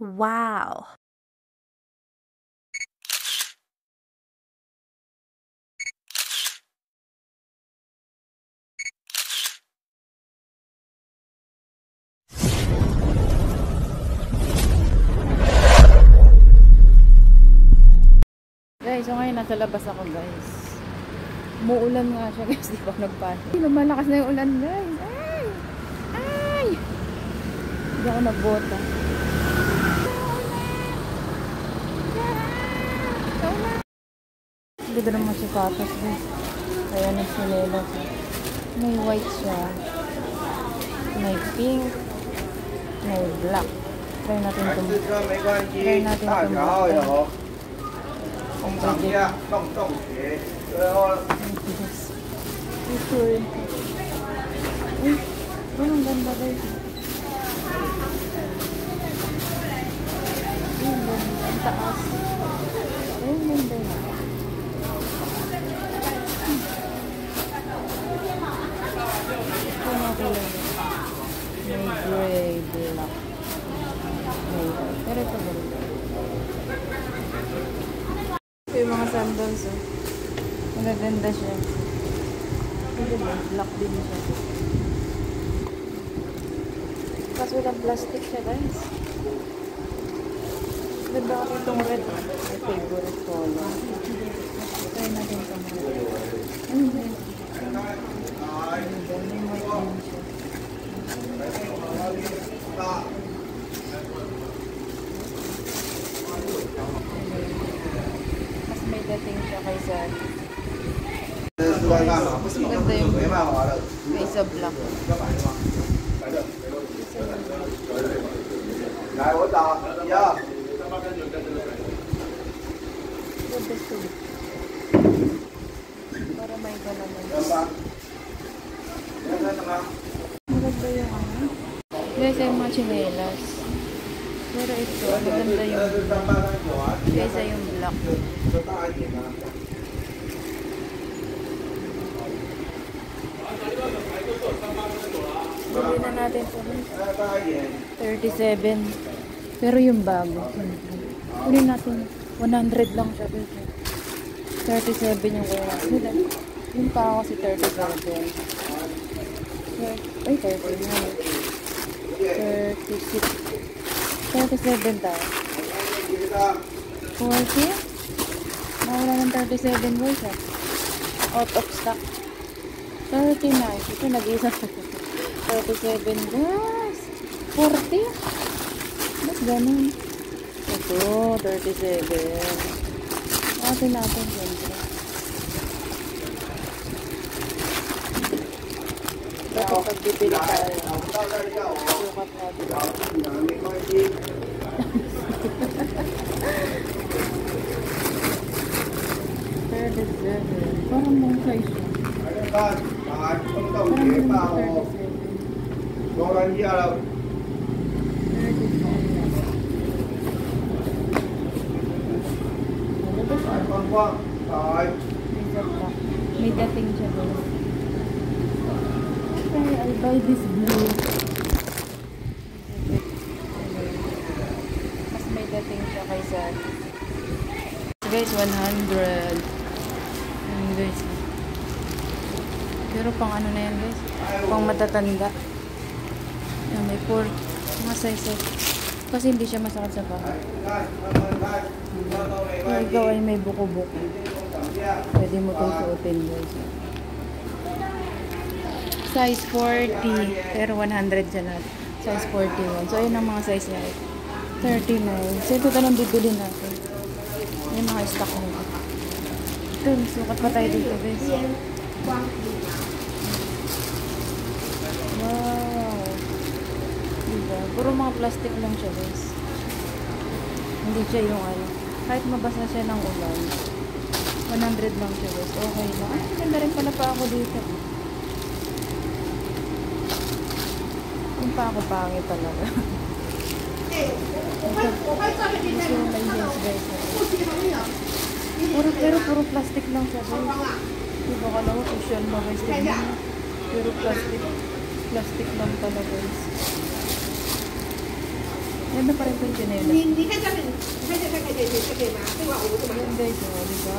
Wow! Guys, so ngayon nasa labas ako guys. Umuulan nga siya guys, di ba nagpasok. Lumalakas na yung ulan guys. Ay! Ay! Hindi ako nagbota. Ganda naman si Tatas guys. Kaya nagsinelas. May white siya. May pink. May black. Try natin itong black. Ang pwede. Ito eh. Uy, ang ganda guys. Ang taas. Ang ganda na. Ito na kulay. May gray, black. May white. Pero ito ganda. Ito yung mga sandals oh. Magaganda siya. Ito ba? Black din siya. Kaso walang plastic siya guys. Ganda ako itong red. My favorite color. Try natin itong red. Ay, red. May white din siya. Mas may dating siya kaysa mas maganda yung kaysa black. Para may galaman. Maganda yung ano. Guys, yung mga chinelas. Pero ito, maganda yung kaysa yung black. Bili na natin ito. 37. Pero yung bago. Kunin natin. 100 lang siya. 37 yung oras nila. Yung pa ako si 37. Ay, 39. 36. 37 tayo. 40? Nawala ng 37 boys ah. Out of stock. 39. Ito nag-isa. 37 guys. 40? Ba't ganun? Ito, 37. Natin natin siyempre. Dapat pagpipili tayo. Sukat natin. Parang mong size siya. May dating siya doon. Okay, I'll buy this blue. Mas may dating siya kaysa guys, 100. Ayan guys. Pero pang ano na yan guys? Pang matatanda. Ayan, may 4 mga size. Kasi hindi siya masakit sa paa. Kung ikaw ay may buko-buko, pwede mo itong suotin guys. Size 40. Pero 100 siya lahat. Size 41. So ayun ang mga size niya. 39. So ito tanong bibili natin. Yung mga stock nito. Ito, sukat pa tayo dito guys. Wow. Diba? Puro mga plastic lang siya guys. Hindi siya yung ano. Kahit mabasa siya ng ulan. 100 lang siya guys. Okay lang. Ay, ganda rin pala pa ako dito. Yung pa ako pangit talaga. Pero puro plastic lang siya guys. Diba ka lang social mo guys. Puro plastic lang talaga guys. Ganda pa rin po yung chinelas. 你看这里，你看这个，这个吗？这个我怎么？ Ayan guys, oh, di ba?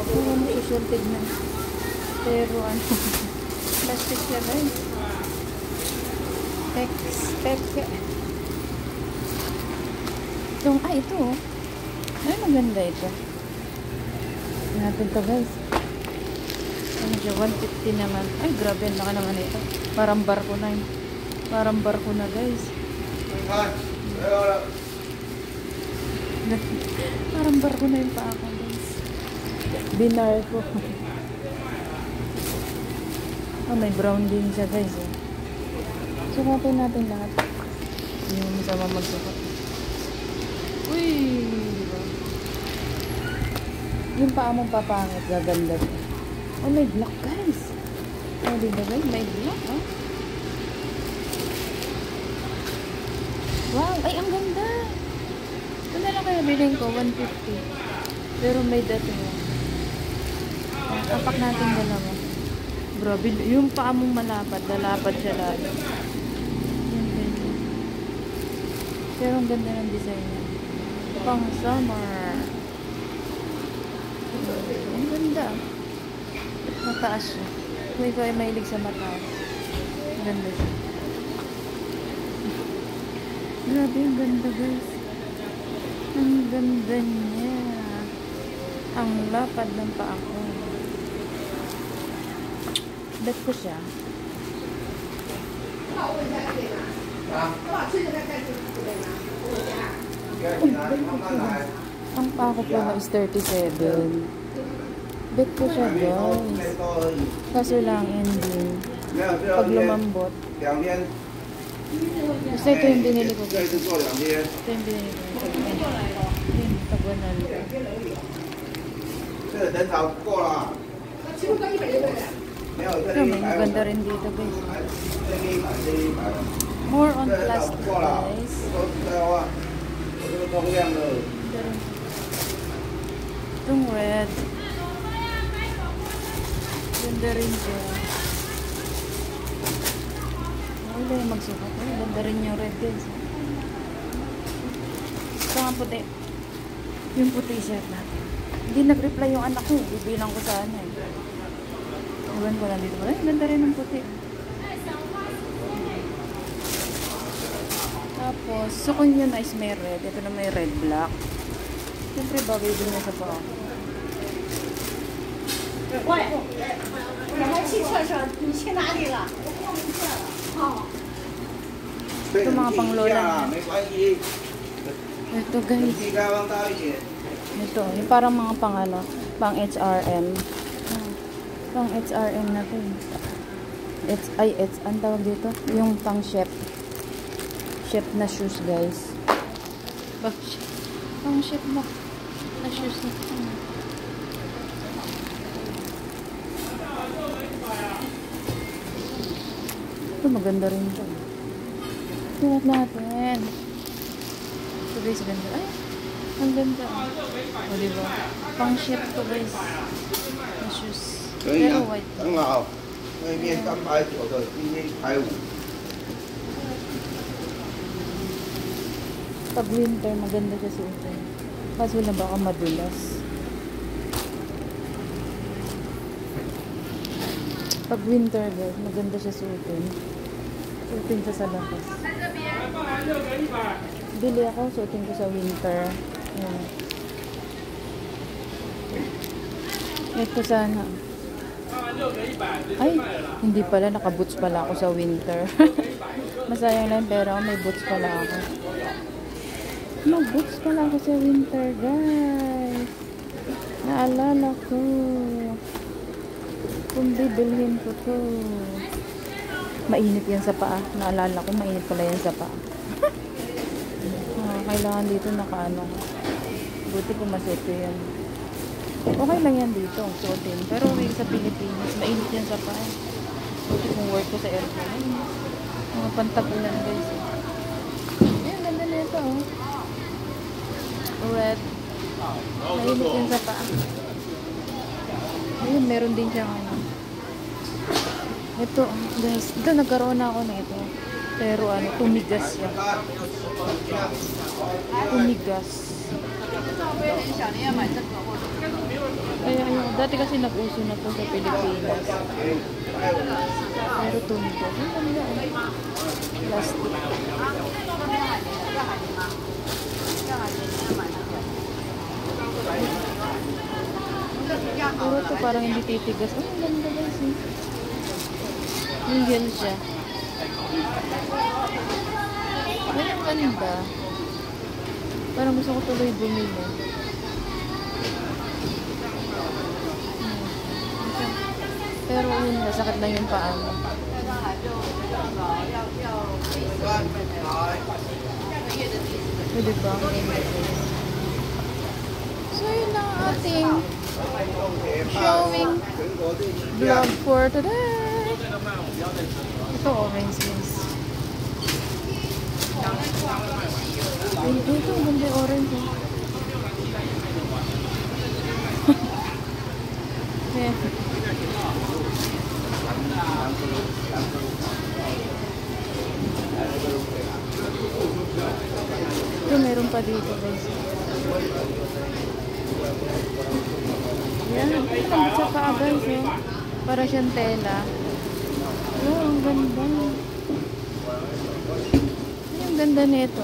Pero ano social tignan. Pero ano, plastic siya guys. Pek. Itong, ito oh. Ay, maganda ito. Natin to guys. Ano siya, 150 naman. Ay, grabe, ang laki naman ito. Parang barko na yun. Parang barko na guys. Parang barko na yung paa ko guys. Dinar ko. Oh, may brown din siya guys. Oh. Sukatin natin lahat. Hindi mo masama magsukat. Uy! Diba? Yung paa mong papangit, gaganda ko. Oh, may black guys. Oh, diba guys? May black, oh. Wow! Ay, ang ganda! Ito na lang kaya bilhin ko, 150. Pero may dating yan. Tapak natin dalawa. Grabe, yung paa mong malapad, lalapad siya lalo. Yan, ganyan. Pero ang ganda ng design niya. Pang summer. Ang ganda. Mataas siya. Kung ikaw ay mahilig sa mataas. Ang ganda siya. Grabe, ang ganda guys. Ang ganda niya. Ang lapad ng paa ko. Bet ko siya. Ang paa ko pala is 37. Bet ko siya guys. Kaso lang ending. Pag lumambot. Basta ito yung binili ko guys. Ito yung binili ko. Yung taguanan ko. Pero may maganda rin dito guys. More on plastic guys. Itong red. Ganda rin siya. Wala yung magsukat. Ganda rin yung red guys. Ito nga puti. Yung puti shirt natin. Hindi nag-reply yung anak ko. Bibilang ko sana eh. Iwan ko lang dito. Ay, ganda rin ng puti. Tapos, so kung yun is may red. Ito na may red black. Siyempre, bagay din na sa paa. 喂，我在汽车上，你去哪里了？我过门去了。哦。 Ito mga panglola na. Ito guys. Ito, yung parang mga pang ano, pang HRM. Pang HRM na to. Ang tawag dito? Yung pang chef. Chef na shoes guys. Pang chef na shoes na. Ito maganda rin ito. Tingnan natin. Ito guys, ganda. Ay, ang ganda. O, diba? Pang chef to guys. Na shoes. Pero white. 很好，那面390的，今天150。 Pag winter, maganda siya suotin. Kaso lang baka madulas. Pag winter guys, maganda siya suotin. Suotin siya sa labas. Bili ako, suotin ko sa winter. Ayan. Ito sana. Ay, hindi pala. Naka-boots pala ako sa winter. Masayang lang pero may boots pala ako. May boots pala ako sa winter, guys. Naalala ko. Kung bibilhin ko to. Mainit yan sa paa. Naalala ko, mainit pala yan sa paa. Kailangan dito nakaano. Buti ko masuot ko yan. Okay lang yan dito, suotin. Pero sa Pilipinas, mainit yan sa paa. Buti kung work ko sa aircon. Mga pantagulan guys. Ayan, ganda na ito. Red. Mainit yan sa paa. Ayun, meron din siyang ano. Ito, guys. Ito, nagkaroon na ako na ito. Pero ano, tumigas siya. Tumigas. Kaya yun, dati kasi nag-uso na to sa Pilipinas. Pero tumigas. Ang ganda eh. Plastic. Pero ito parang hindi titigas. Oh, ang ganda guys eh. Yung gel siya. Ay, ang ganda. Parang gusto ko tuloy bumili. Pero yun, nasakit na yung paa mo. Pwede ba? So yun lang ating showing vlog for today. Ito orange juice. Ay, ito ang ganda yung orange. Yeah. Ito meron pa dito guys. Yan, ang lambot sa paa guys eh. Para siyang tela. Oh, ang ganda. Ang ganda nito.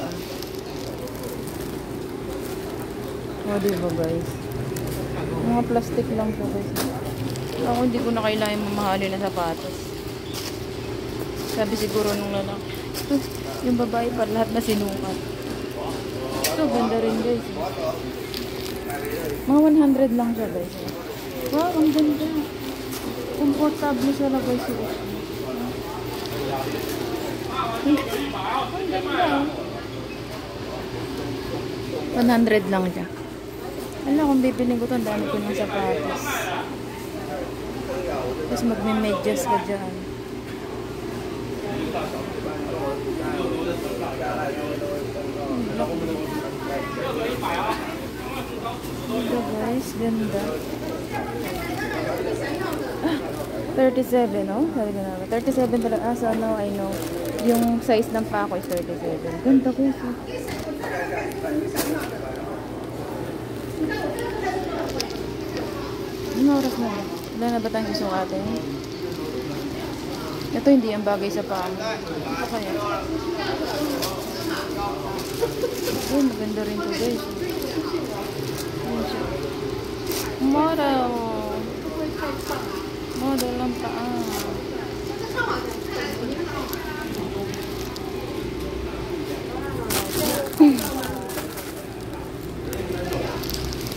Oh, diba guys? Mga plastic lang po guys. Ako hindi ko na kailangan mamahalin na sapatos. Sabi siguro nung lalaki. Ito, yung babae pa lahat na sinukat. Ito, ganda rin guys. Mga 100 lang siya guys. Wow, ang ganda. Comfortable siya na guys. Ang ganda. 100 lang siya. Alam, kung bibiling ko ito, ang dami ko ng sapatos. Tapos magme-medyas ka dyan. Ganda guys, ganda. 37, no? Sabi ko na. 37 talaga. Ah, so ano, I know. Yung size ng pako is 37. Ganda guys. Ano oras na ba? Wala na ba tayong susukatin? Ito hindi ang bagay sa paa. Ito kaya. Ay, maganda rin to guys. Model. Model ang paa.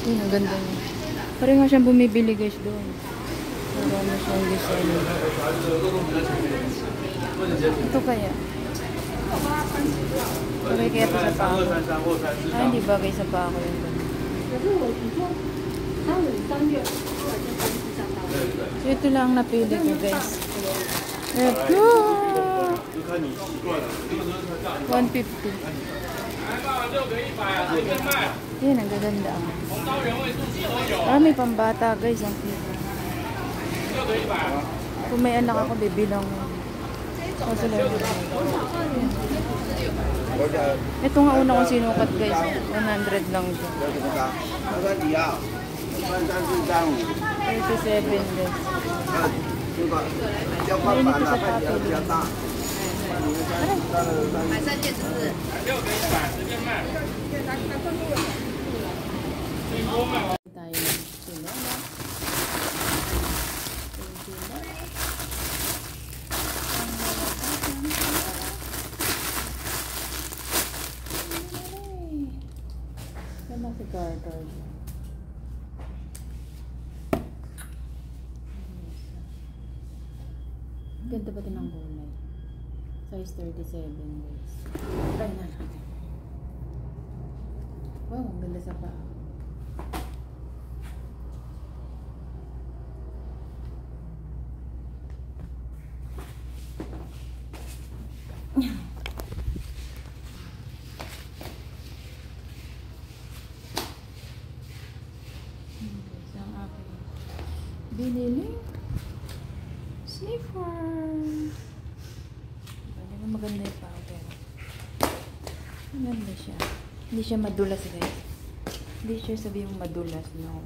Ay, ang ganda niya. Parang nga siyang bumibili guys doon. Marami siyang design. Ito kaya. Bagay kaya ito sa pako. Ah, hindi bagay sa pako yun. So, ito lang napili ko guys. Ito! 150. Yan, ang gaganda. May pambata guys. Ang cute. Kung may anak ako, bibilang. Ito nga una kong sinukat guys. 100 lang dyan. 37 guys. Mainit ko sa pato. Tayo sinula. Ganda si Carter. Ganda ba din ang kulay? Size 37 guys. Try na natin. Wow, ang ganda sa paa. Ang aking binili slipper. Maganda yung paa. Maganda siya. Hindi siya madulas guys. Hindi siya sabi yung madulas, no.